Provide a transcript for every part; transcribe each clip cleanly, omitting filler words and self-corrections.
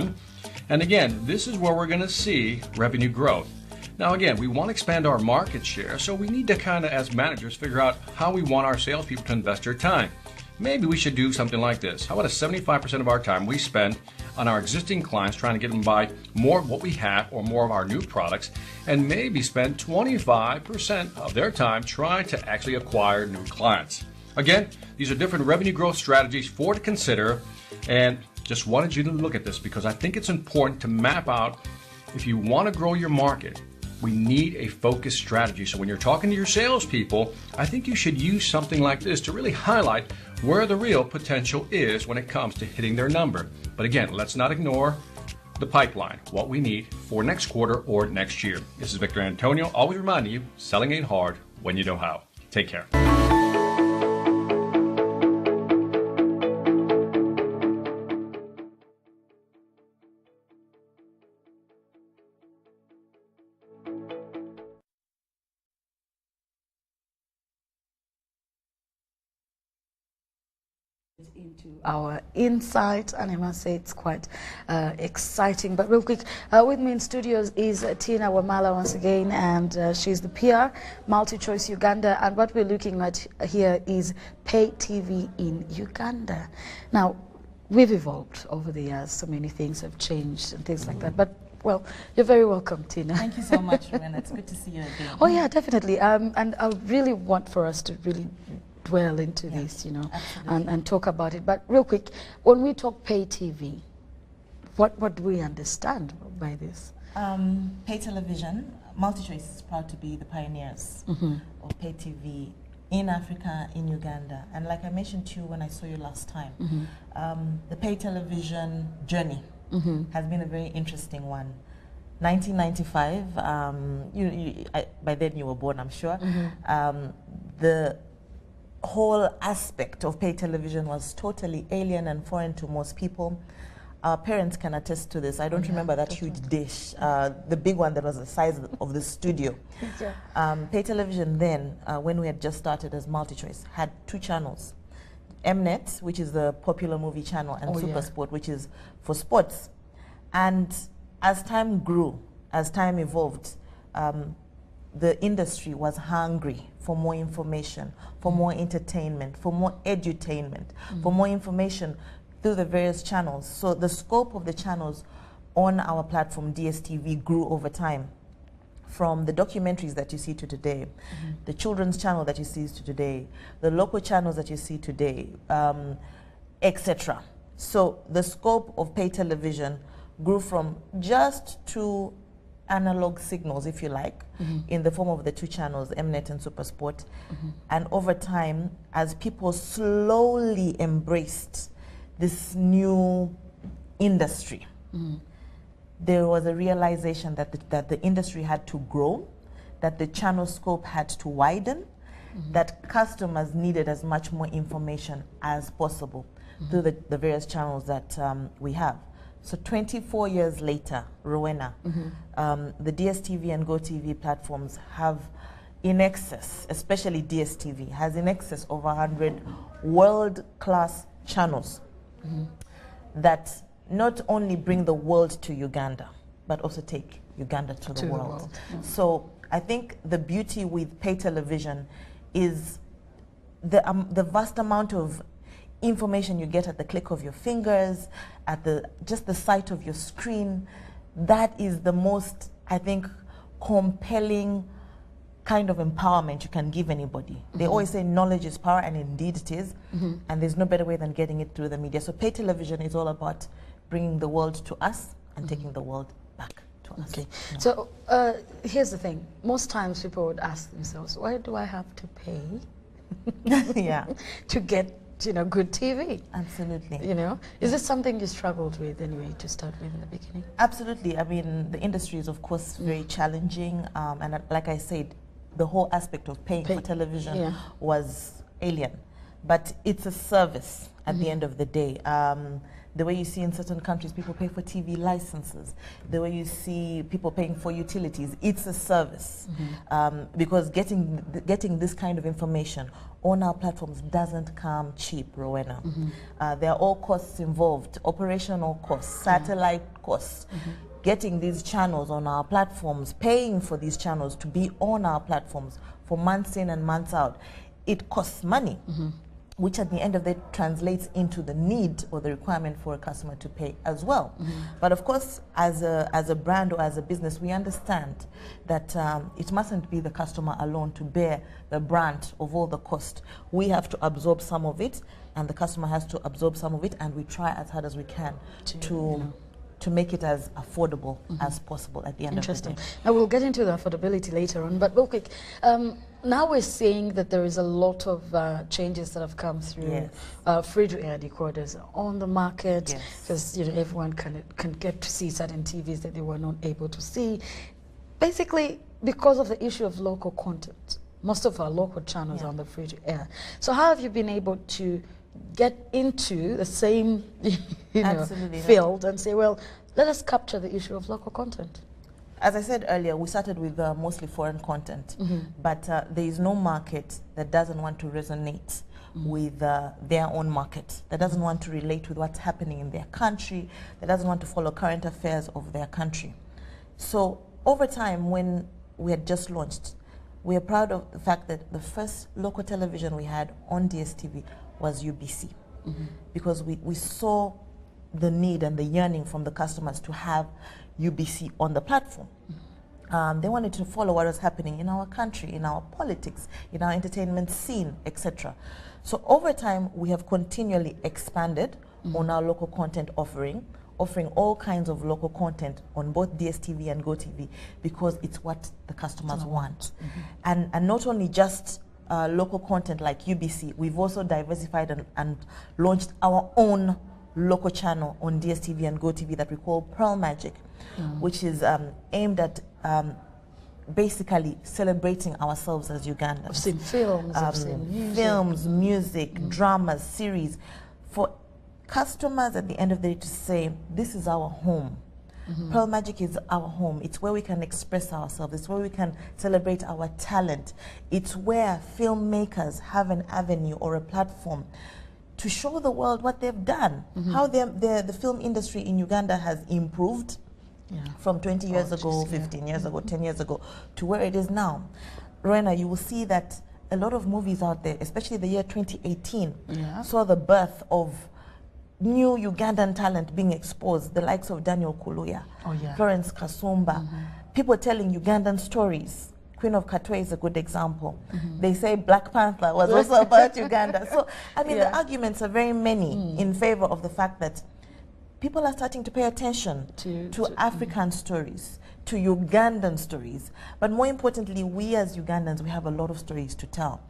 one. And again, this is where we're going to see revenue growth. Now again, we want to expand our market share, so we need to kind of, as managers, figure out how we want our salespeople to invest their time. Maybe we should do something like this. How about a 75% of our time we spend on our existing clients trying to get them to buy more of what we have or more of our new products, and maybe spend 25% of their time trying to actually acquire new clients. Again, these are different revenue growth strategies for to consider, and just wanted you to look at this because I think it's important to map out, if you want to grow your market, we need a focused strategy. So when you're talking to your salespeople, I think you should use something like this to really highlight where the real potential is when it comes to hitting their number. But again, let's not ignore the pipeline, what we need for next quarter or next year. This is Victor Antonio, always reminding you, selling ain't hard when you know how. Take care. Into our insight, and I must say it's quite exciting. But real quick, with me in studios is Tina Wamala once again, and she's the PR, Multi-Choice Uganda, and what we're looking at here is Pay-TV in Uganda. Now, we've evolved over the years, so many things have changed and things like that, but well, you're very welcome, Tina. Thank you so much, Rowena. It's good to see you again. Oh yeah, definitely, and I really want for us to really dwell into this, you know, and talk about it. But real quick, when we talk pay TV, what do we understand by this? Pay television, Multi-Choice is proud to be the pioneers of pay TV in Africa, in Uganda. And like I mentioned to you when I saw you last time, the pay television journey has been a very interesting one. 1995, by then you were born, I'm sure. The whole aspect of pay television was totally alien and foreign to most people. Our parents can attest to this. I don't remember that huge dish, the big one that was the size of the studio. Pay television then, when we had just started as Multi-Choice, had two channels. Mnet, which is the popular movie channel, and Super Sport, which is for sports. And as time grew, as time evolved, the industry was hungry for more information, for more entertainment, for more edutainment, for more information through the various channels. So the scope of the channels on our platform, DSTV, grew over time. From the documentaries that you see to today, the children's channel that you see to today, the local channels that you see today, etc. So the scope of pay television grew from just two analog signals, if you like, in the form of the two channels, Mnet and Super Sport. And over time, as people slowly embraced this new industry, there was a realization that the industry had to grow, that the channel scope had to widen, that customers needed as much more information as possible through the various channels that we have. So 24 years later, Rowena, the DSTV and GoTV platforms have in excess, especially DSTV, has in excess of 100 world-class channels that not only bring the world to Uganda, but also take Uganda to the world. So I think the beauty with pay television is the vast amount of information you get at the click of your fingers, at just the sight of your screen. That is the most, I think, compelling kind of empowerment you can give anybody. They always say knowledge is power, and indeed it is, and there's no better way than getting it through the media. So pay television is all about bringing the world to us and taking the world back to us. Okay, so here's the thing. Most times people would ask themselves, why do I have to pay to get good TV? Absolutely. Is this something you struggled with anyway to start with in the beginning? Absolutely. I mean, the industry is of course very challenging, and like I said, the whole aspect of paying for television was alien, but it's a service at the end of the day. the way you see in certain countries people pay for TV licenses, the way you see people paying for utilities. It's a service. Because getting this kind of information on our platforms doesn't come cheap, Rowena. There are all costs involved, operational costs, satellite costs. Getting these channels on our platforms, paying for these channels to be on our platforms for months in and months out, it costs money, which at the end of the day translates into the need or the requirement for a customer to pay as well. But of course, as a brand or as a business, we understand that it mustn't be the customer alone to bear the brunt of all the cost. We have to absorb some of it, and the customer has to absorb some of it, and we try as hard as we can to make it as affordable as possible at the end of the day. Now we'll get into the affordability later on, but real quick, now we're seeing that there is a lot of changes that have come through free-to-air decoders on the market, because everyone can get to see certain TVs that they were not able to see, basically because of the issue of local content. Most of our local channels are on the free-to-air. So how have you been able to get into the same field and say, well, let us capture the issue of local content? As I said earlier, we started with mostly foreign content, but there is no market that doesn't want to resonate with their own market, that doesn't want to relate with what's happening in their country, that doesn't want to follow current affairs of their country. So over time, when we had just launched, we are proud of the fact that the first local television we had on DSTV was UBC, because we saw the need and the yearning from the customers to have UBC on the platform. They wanted to follow what was happening in our country, in our politics, in our entertainment scene, etc. So over time, we have continually expanded on our local content offering all kinds of local content on both DSTV and GoTV, because it's what the customers want. And not only just local content like UBC, we've also diversified and launched our own local channel on DSTV and GoTV that we call Pearl Magic, which is aimed at basically celebrating ourselves as Ugandans. I've seen films, I've seen music. Films, music, dramas, series, for customers at the end of the day to say, this is our home. Pearl Magic is our home. It's where we can express ourselves. It's where we can celebrate our talent. It's where filmmakers have an avenue or a platform to show the world what they've done, how the film industry in Uganda has improved from 20 years ago, 15 years ago, 10 years ago, to where it is now. Rowena, you will see that a lot of movies out there, especially the year 2018, saw the birth of new Ugandan talent being exposed, the likes of Daniel Kuluya, Florence Kasumba, people telling Ugandan stories. Queen of Katwe is a good example. They say Black Panther was also about Uganda. So, I mean, the arguments are very many in favor of the fact that people are starting to pay attention to African stories, to Ugandan stories. But more importantly, we as Ugandans, we have a lot of stories to tell.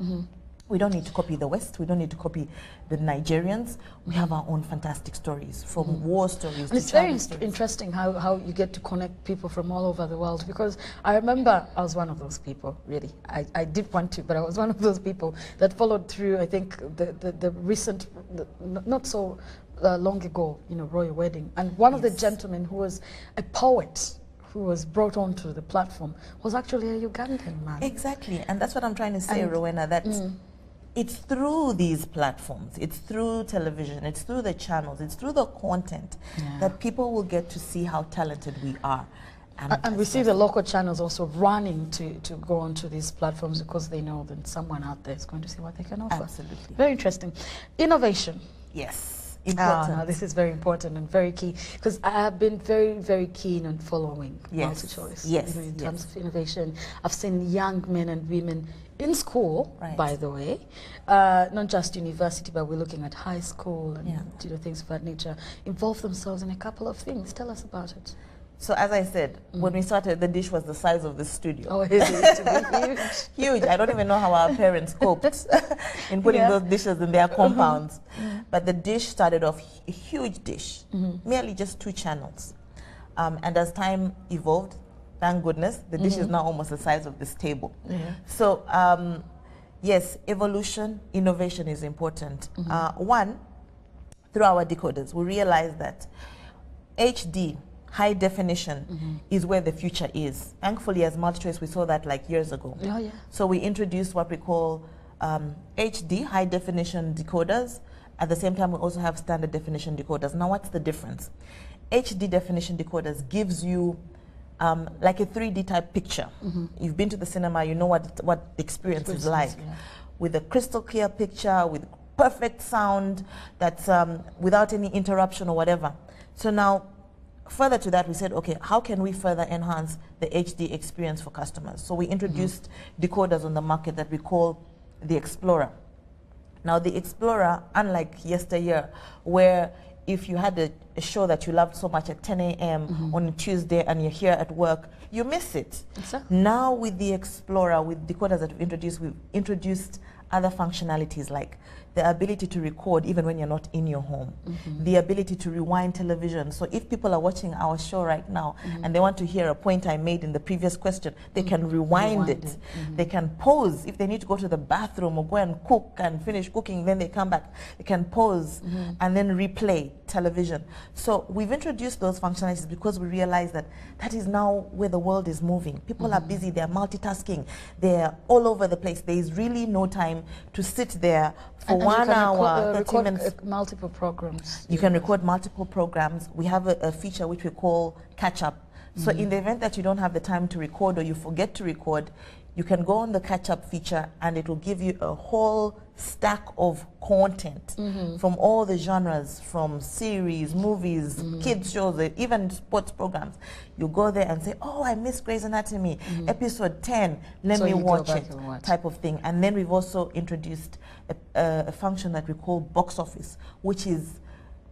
We don't need to copy the West. We don't need to copy the Nigerians. We have our own fantastic stories, from war stories and it's very interesting how you get to connect people from all over the world, because I remember I was one of those people, really. I did want to, but I was one of those people that followed through, I think, the recent, not so long ago, royal wedding. And one of the gentlemen who was a poet, who was brought onto the platform, was actually a Ugandan man. Exactly, and that's what I'm trying to say, Rowena, that it's through these platforms, it's through television, it's through the channels, it's through the content that people will get to see how talented we are. And we see the local channels also running to go onto these platforms, because they know that someone out there is going to see what they can offer. Absolutely. Very interesting. Innovation. Yes. Important. No, this is very important and very key, because I have been very, very keen on following multi-choice. In terms of innovation, I've seen young men and women in school, by the way, not just university, but we're looking at high school and things of that nature, involve themselves in a couple of things. Tell us about it. So as I said, when we started, the dish was the size of the studio. Oh, it used to be huge. Huge. I don't even know how our parents coped in putting those dishes in their compounds. But the dish started off a huge dish, merely just 2 channels. And as time evolved, thank goodness, the dish is now almost the size of this table. So yes, evolution, innovation is important. One, through our decoders, we realized that HD, high definition, is where the future is. Thankfully, as MultiChoice, we saw that like years ago. Oh, yeah. So we introduced what we call HD, high definition decoders. At the same time, we also have standard definition decoders. Now, what's the difference? HD definition decoders gives you like a 3D type picture. You've been to the cinema, you know what the experience is like. Yeah. With a crystal clear picture, with perfect sound, that's without any interruption or whatever. So now, further to that, we said, okay, how can we further enhance the HD experience for customers? So we introduced decoders on the market that we call the Explorer. Now, the Explorer, unlike yesteryear, where if you had a show that you loved so much at 10 a.m. on a Tuesday and you're here at work, you miss it. Exactly. Now, with the Explorer, with decoders that we've introduced other functionalities like the ability to record even when you're not in your home, the ability to rewind television. So if people are watching our show right now and they want to hear a point I made in the previous question, they can rewind it. They can pause if they need to go to the bathroom or go and cook and finish cooking, then they come back. They can pause and then replay television. So we've introduced those functionalities because we realize that that is now where the world is moving. People are busy, they're multitasking, they're all over the place. There is really no time to sit there for 1 hour, 30 minutes. Multiple programs. You can record multiple programs. We have a feature which we call catch up. So in the event that you don't have the time to record or you forget to record, you can go on the catch up feature and it will give you a whole stack of content from all the genres, from series, movies, kids shows, even sports programs. You go there and say, oh, I missed Grey's Anatomy, episode 10, let me watch it, type of thing. And then we've also introduced a function that we call box office, which is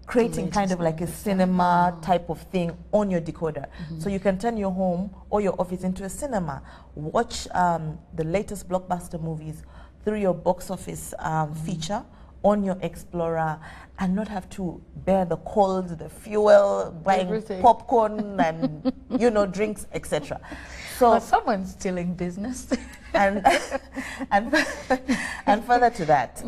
creating kind of like a cinema type of thing on your decoder. So you can turn your home or your office into a cinema, watch the latest blockbuster movies through your box office feature on your Explorer and not have to bear the cold, the fuel, buying popcorn and, you know, drinks, etc. So well, someone's stealing business. and further to that,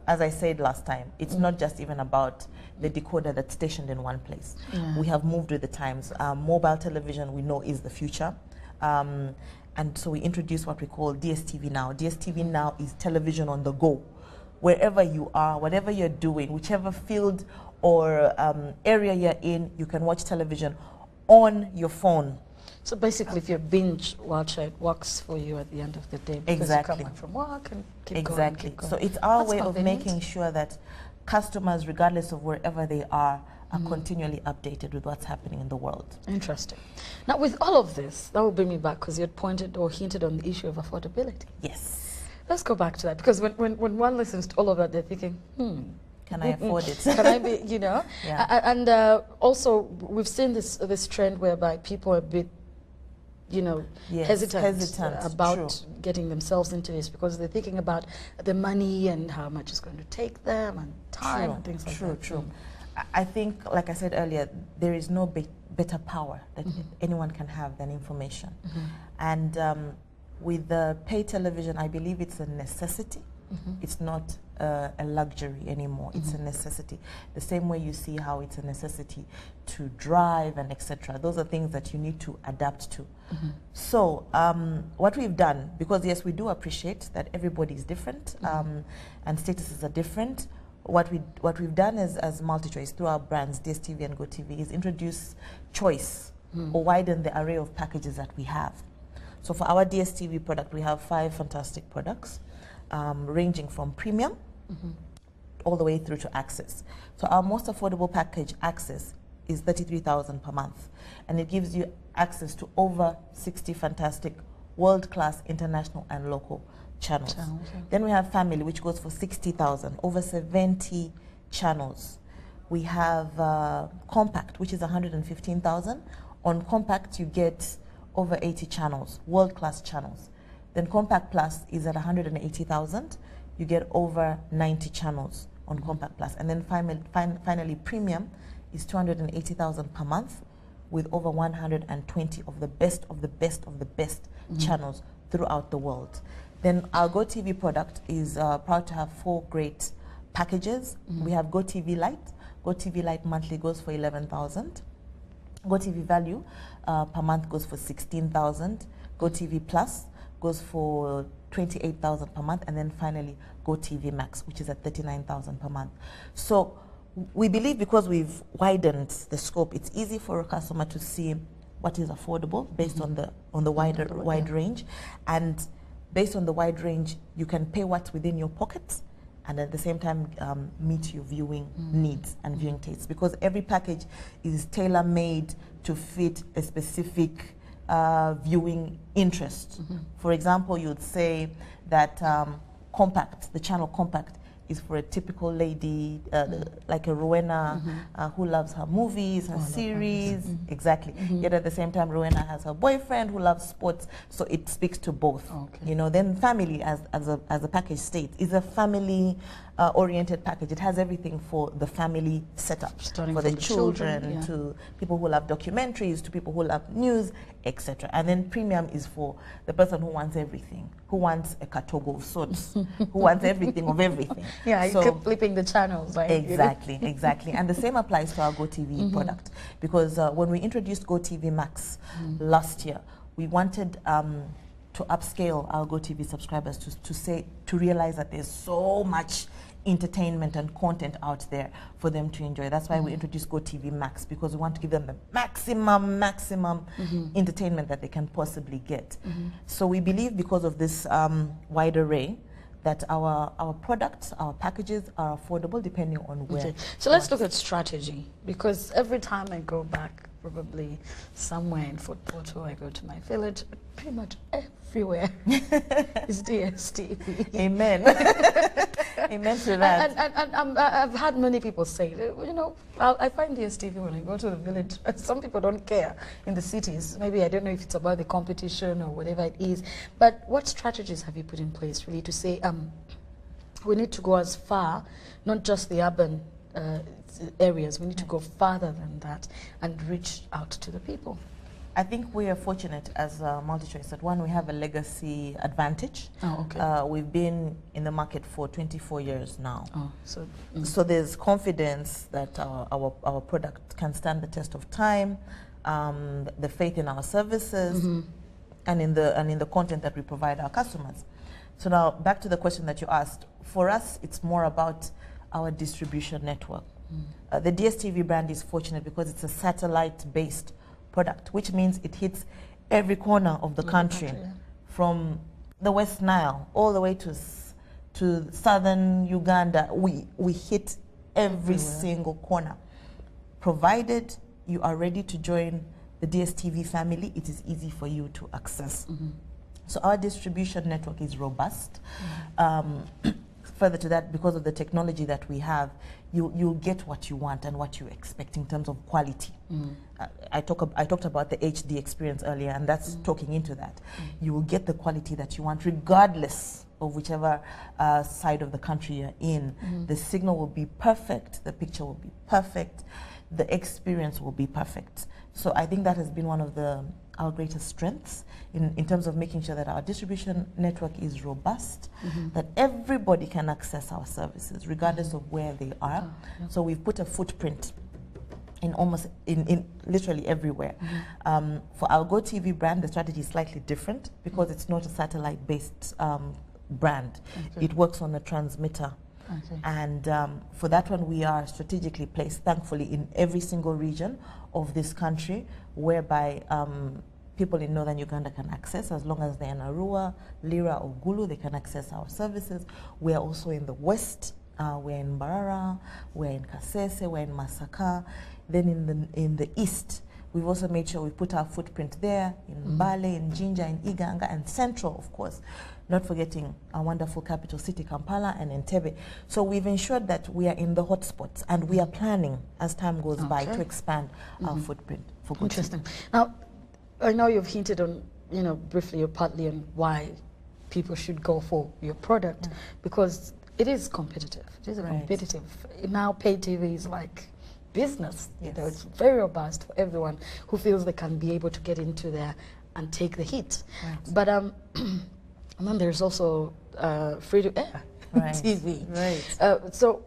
as I said last time, it's not just even about the decoder that's stationed in one place. We have moved with the times. Mobile television, we know, is the future. And so we introduced what we call DSTV Now. DSTV Now is television on the go. Wherever you are, whatever you're doing, whichever field or area you're in, you can watch television on your phone. So basically, if you binge watch, it works for you at the end of the day. Because you come back from work and keep going, keep going. So it's our way of making sure that customers, regardless of wherever they are continually updated with what's happening in the world. Interesting. Now, with all of this, that will bring me back because you had pointed or hinted on the issue of affordability. Yes. Let's go back to that because when one listens to all of that, they're thinking, can I afford it? Can I be, you know? Yeah. And also, we've seen this trend whereby people are a bit, you know, hesitant about getting themselves into this because they're thinking about the money and how much it's going to take them and time and things like that. True. I think, like I said earlier, there is no better power that anyone can have than information. And with the pay television, I believe it's a necessity. It's not a luxury anymore. It's a necessity. The same way you see how it's a necessity to drive and etc. Those are things that you need to adapt to. So what we've done, because yes, we do appreciate that everybody is different and statuses are different. What we've done is, as MultiChoice, through our brands, DSTV and GoTV, is introduce choice or widen the array of packages that we have. So for our DSTV product, we have 5 fantastic products, ranging from premium all the way through to access. So our most affordable package, access, is $33,000 per month, and it gives you access to over 60 fantastic world-class international and local channels. Then we have family, which goes for $60,000, over 70 channels. We have compact, which is $115,000. On compact, you get over 80 channels, world-class channels. Then compact plus is at $180,000. You get over 90 channels on compact plus. And then finally premium is $280,000 per month with over 120 of the best of the best of the best channels throughout the world. Then our GoTV product is proud to have 4 great packages. We have GoTV Lite, GoTV Lite monthly goes for 11,000. GoTV Value per month goes for 16,000. GoTV Plus goes for 28,000 per month, and then finally GoTV Max, which is at 39,000 per month. So we believe because we've widened the scope, it's easy for a customer to see what is affordable based on the wide range, and based on the wide range, you can pay what's within your pockets, and at the same time meet your viewing needs and viewing tastes, because every package is tailor-made to fit a specific viewing interest. For example, you'd say that Compact, the channel Compact, is for a typical lady, like a Rowena, who loves her movies, her series. Exactly. Yet at the same time, Rowena has her boyfriend who loves sports, so it speaks to both. You know, then family, as a package states, is a family oriented package. It has everything for the family setup, for the children, to people who love documentaries, to people who love news, etc. And then premium is for the person who wants everything, who wants a katogo of sorts, who wants everything of everything. Yeah, so, you keep flipping the channels. Like, exactly, exactly. And the same applies to our GoTV product, because when we introduced GoTV Max last year, we wanted to upscale our GoTV subscribers to realize that there's so much entertainment and content out there for them to enjoy. That's why we introduced GoTV Max, because we want to give them the maximum entertainment that they can possibly get. So we believe, because of this wide array, that our products, our packages are affordable depending on where. So let's look at strategy, because every time I go back, probably somewhere in Fort Portal, I go to my village, pretty much everywhere is DSTV. Amen. Amen to that. And I've had many people say, you know, I find DSTV when I go to the village. Some people don't care in the cities. Maybe I don't know if it's about the competition or whatever it is. But what strategies have you put in place really to say we need to go as far, not just the urban areas, we need to go farther than that and reach out to the people? I think we are fortunate as MultiChoice that, one, we have a legacy advantage. We've been in the market for 24 years now. So there's confidence that our product can stand the test of time, the faith in our services, and in the content that we provide our customers. So now back to the question that you asked. For us, it's more about our distribution network. The DSTV brand is fortunate because it's a satellite-based product, which means it hits every corner of the country, from the West Nile all the way to southern Uganda. We hit every single corner. Provided you are ready to join the DSTV family, it is easy for you to access. So our distribution network is robust. Further to that, because of the technology that we have, you'll get what you want and what you expect in terms of quality. I talked about the HD experience earlier, and that's talking into that. You will get the quality that you want, regardless of whichever side of the country you're in. The signal will be perfect, the picture will be perfect, the experience will be perfect. So I think that has been one of our greatest strengths in terms of making sure that our distribution network is robust, that everybody can access our services regardless of where they are. So we've put a footprint in literally everywhere. For our GoTV brand, the strategy is slightly different because it's not a satellite-based brand. It works on a transmitter. And for that one, we are strategically placed, thankfully, in every single region of this country, whereby people in northern Uganda can access, as long as they're in Arua, Lira, or Gulu, they can access our services. We are also in the west. We're in Mbarara, we're in Kasese, we're in Masaka. Then in the east, we've also made sure we put our footprint there, in Mbale, in Jinja, in Iganga, and central, of course. Not forgetting our wonderful capital city, Kampala, and Entebbe. So we've ensured that we are in the hotspots, and we are planning, as time goes by, to expand our footprint for GoTV. Interesting. Now, I know you've hinted on, briefly or partly on why people should go for your product, because it is competitive. It is competitive. Now Pay-TV is like business. It's very robust for everyone who feels they can be able to get into there and take the hit. But and then there's also free-to-air TV. So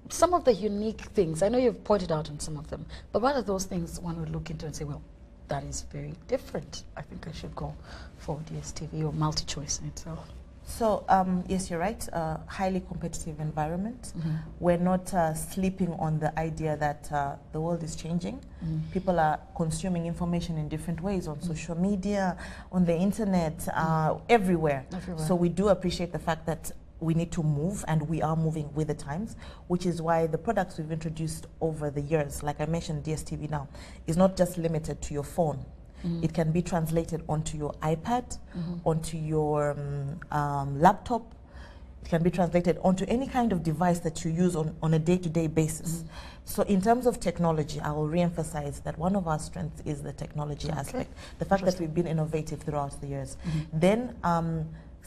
some of the unique things? I know you've pointed out on some of them, but what are those things one would look into and say, well, that is very different. I think I should go for DSTV or multi-choice in itself. So, yes, you're right. Highly competitive environment. We're not sleeping on the idea that the world is changing. People are consuming information in different ways on social media, on the internet, everywhere. So we do appreciate the fact that we need to move, and we are moving with the times, which is why the products we've introduced over the years, like I mentioned, DSTV now, is not just limited to your phone. It can be translated onto your iPad, onto your laptop. It can be translated onto any kind of device that you use on a day-to-day basis. So in terms of technology, I will re-emphasize that one of our strengths is the technology aspect, the fact that we've been innovative throughout the years. Then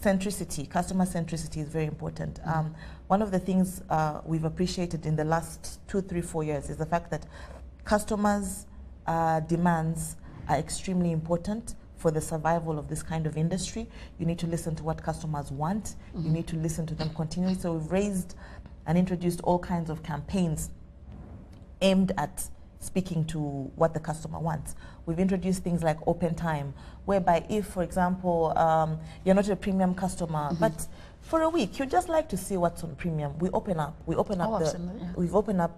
centricity, customer centricity is very important. One of the things we've appreciated in the last 2, 3, 4 years is the fact that customers' demands are extremely important for the survival of this kind of industry. You need to listen to what customers want. You need to listen to them continually. So we've raised and introduced all kinds of campaigns aimed at speaking to what the customer wants. We've introduced things like open time, whereby if, for example, you're not a premium customer, but for a week you just like to see what's on premium, we've opened up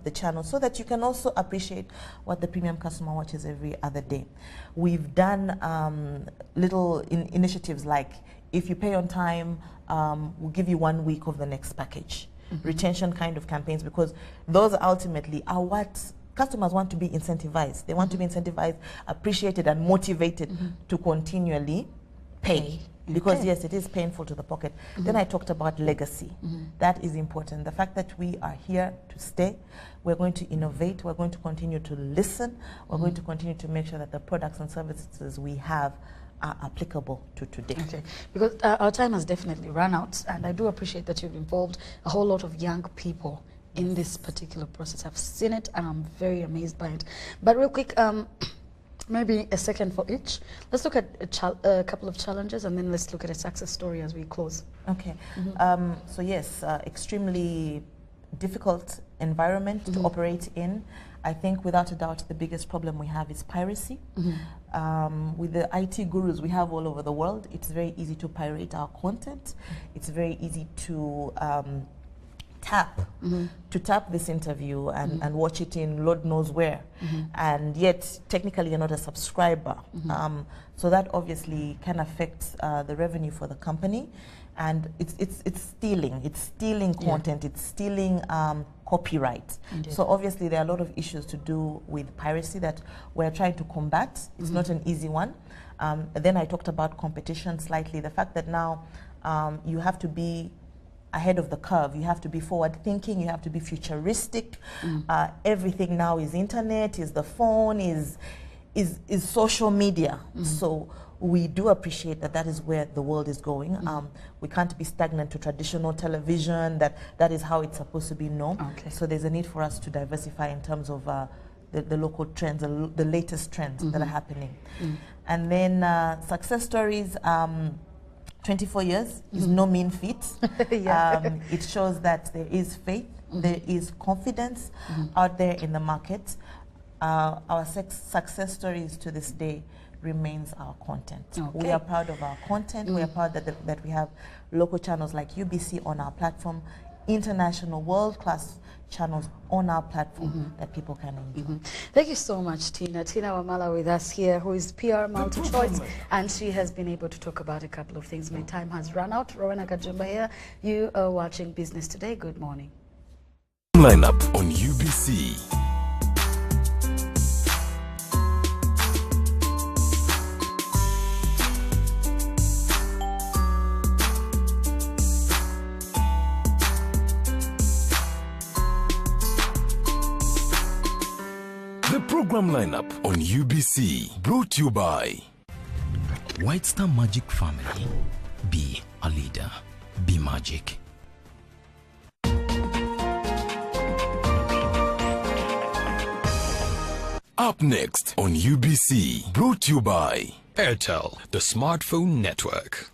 the channel so that you can also appreciate what the premium customer watches every other day. We've done little initiatives like, if you pay on time, we'll give you 1 week of the next package. Retention kind of campaigns, because those ultimately are what customers want to be incentivized. They want to be incentivized, appreciated, and motivated to continually pay. Because yes, it is painful to the pocket. Then I talked about legacy. That is important. The fact that we are here to stay, we're going to innovate, we're going to continue to listen, we're going to continue to make sure that the products and services we have are applicable to today. Okay, because our time has definitely run out, and I do appreciate that you've involved a whole lot of young people in this particular process. I've seen it and I'm very amazed by it. But real quick, maybe a second for each. Let's look at a couple of challenges, and then let's look at a success story as we close. Okay. So yes, extremely difficult environment to operate in. I think without a doubt the biggest problem we have is piracy. With the IT gurus we have all over the world, it's very easy to pirate our content. It's very easy to tap this interview and watch it in Lord knows where, and yet technically you're not a subscriber. So that obviously can affect the revenue for the company, and it's stealing content, it's stealing copyright. So obviously there are a lot of issues to do with piracy that we're trying to combat. It's not an easy one. Then I talked about competition slightly, the fact that now you have to be ahead of the curve. You have to be forward thinking, you have to be futuristic. Everything now is internet, is the phone, is social media. So we do appreciate that that is where the world is going. We can't be stagnant to traditional television, that is how it's supposed to be. No. So there's a need for us to diversify in terms of the local trends, the latest trends that are happening. And then success stories, 24 years is no mean feat. It shows that there is faith, there is confidence out there in the market. Our success stories to this day remains our content. We are proud of our content. We are proud that we have local channels like UBC on our platform, international world-class channels on our platform that people can enjoy. Thank you so much, Tina. Tina Wamala with us here, who is PR multi-choice, and she has been able to talk about a couple of things. My time has run out. Rowena Kajumba here. You are watching Business Today. Good morning. Lineup on UBC. The program lineup on UBC, brought to you by White Star Magic Family. Be a leader. Be magic. Up next on UBC, brought to you by Airtel, the smartphone network.